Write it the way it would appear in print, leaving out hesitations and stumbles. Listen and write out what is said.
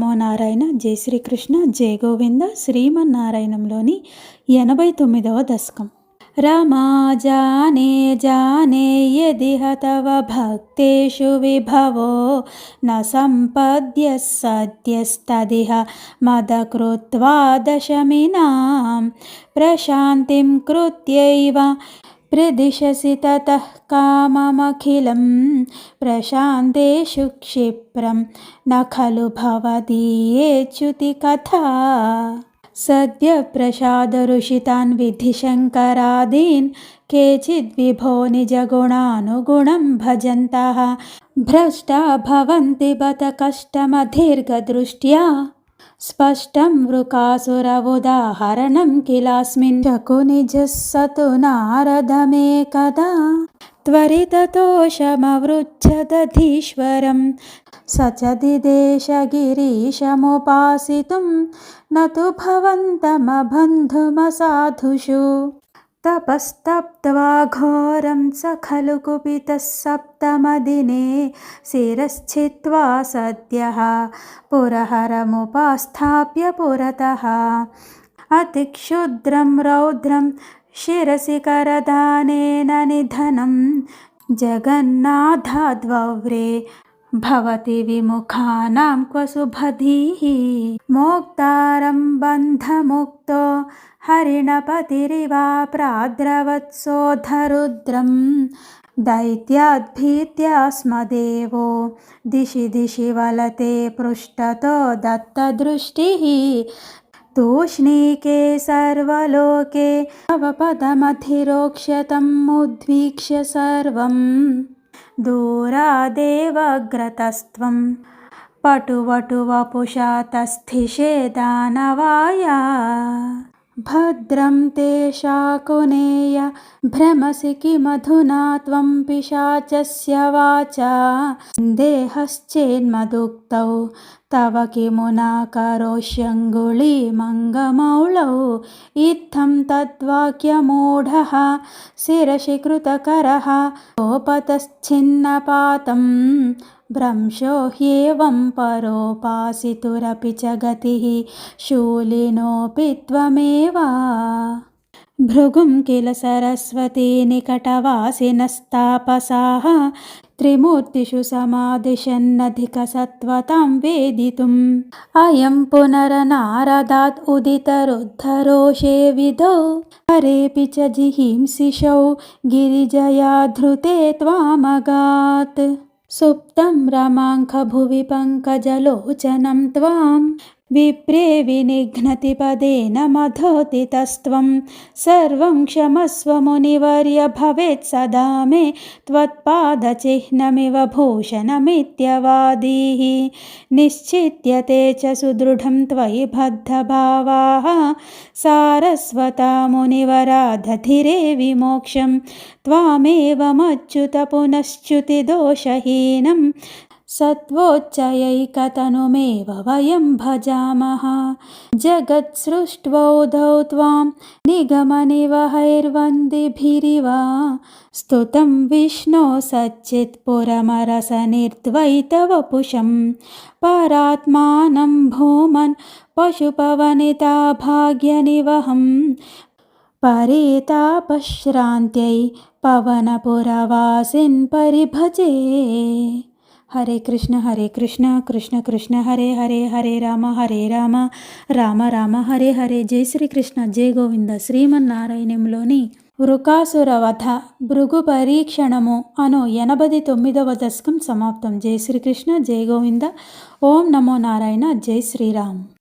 నమో నారాయణ. జై శ్రీకృష్ణ. జై గోవింద. శ్రీమన్నారాయణంలోని 89వ దశకం. रमा जाने जाने यदिह तव भक्तेषु विभवो न सम्पद्यः सद्यस्तदिह मदकृत्वा दशमिनां प्रशान्तिं कृत्यैव प्रदिशसि ततः काममखिलं प्रशान्तेषु क्षिप्रं न खलु भवदीयेच्युतिकथा। सद्य प्रसादरुषितान् विधि शङ्करादीन् केचिद्विभो निजगुणानुगुणं भजन्तः भ्रष्टा भवन्ति बत कष्टमदीर्घदृष्ट्या स्पष्टं वृकासुरवुदाहरणं किलास्मिन् शकुनिजः स तु नारदमेकदा त्वरिततोषमवृच्छदधीश्वरं स च दिदेश गिरीशमुपासितुं न तु भवन्तमबन्धुमसाधुषु तपस्तप्त्वा घोरं स खलु कुपितः सप्तमदिने शिरश्छित्त्वा सद्यः पुरहरमुपस्थाप्य पुरतः अतिक्षुद्रं रौद्रं शिरसि करदानेन निधनं जगन्नाथाद्वव्रे भवति विमुखानां क्व सुबधीः मोक्तारं बन्धमुक्तो हरिणपतिरिवा प्राद्रवत्सोऽधरुद्रं दैत्याद्भीत्यास्मदेवो दिशि दिशि वलते पृष्ठतो दत्तदृष्टिः तूष्णीके सर्वलोके तव पदमधिरोक्ष्यतम् उद्वीक्ष्य सर्वं दूरादेवग्रतस्त्वं पटुवटुवपुषा तस्थिषे दानवाया भद्रं ते शाकुनेय भ्रमसि किमधुना त्वं पिशाचस्य वाचा देहश्चेन्मदुक्तौ तव किमुना करोष्यङ्गुलीमङ्गमौलौ इत्थं तद्वाक्यमूढः शिरसि कृतकरः गोपतश्छिन्नपातं भ्रंशो ह्येवं परोपासितुरपि च गतिः शूलिनोऽपि त्वमेव भृगुं किल सरस्वती निकटवासिनस्तापसाः त्रिमूर्तिषु समादिशन्नधिकसत्त्वतां वेदितुम् अयं पुनरनारदात् उदितरुद्धरोषे विधौ हरेऽपि च जिहींसिषौ गिरिजया धृते त्वामगात् सुप्तं रमाङ्कभुवि पङ्कजलोचनं त्वां विप्रे विनिघ्नति पदेन मधोतितस्त्वं सर्वं क्षमस्व मुनिवर्य भवेत् सदा मे त्वत्पादचिह्नमिव भूषणमित्यवादीः निश्चित्यते च सुदृढं त्वयि बद्धभावाः सारस्वता मुनिवराधधिरे विमोक्षं त्वामेवमच्युत पुनश्च्युतिदोषहीनं सत्वोच्चयैकतनुमेव वयं भजामः जगत्सृष्ट्वौधौ त्वां निगमनिवहैर्वन्दिभिरिव स्तुतं विष्णो सच्चित्पुरमरसनिर्द्वैतवपुषं परात्मानं भूमन् पशुपवनिता भाग्यनिवहं परितापश्रान्त्यै पवनपुरवासिन् परिभजे। हरे कृष्ण कृष्ण कृष्ण हरे हरे हरे राम राम राम हरे हरे। जय శ్రీకృష్ణ. జై గోవింద. శ్రీమన్నారాయణంలోని వృకాసుర వధ భృగు పరీక్షణము అను 89వ దశకం సమాప్తం. జై శ్రీకృష్ణ. జై గోవింద. ఓం నమో నారాయణ. జై శ్రీరామ్.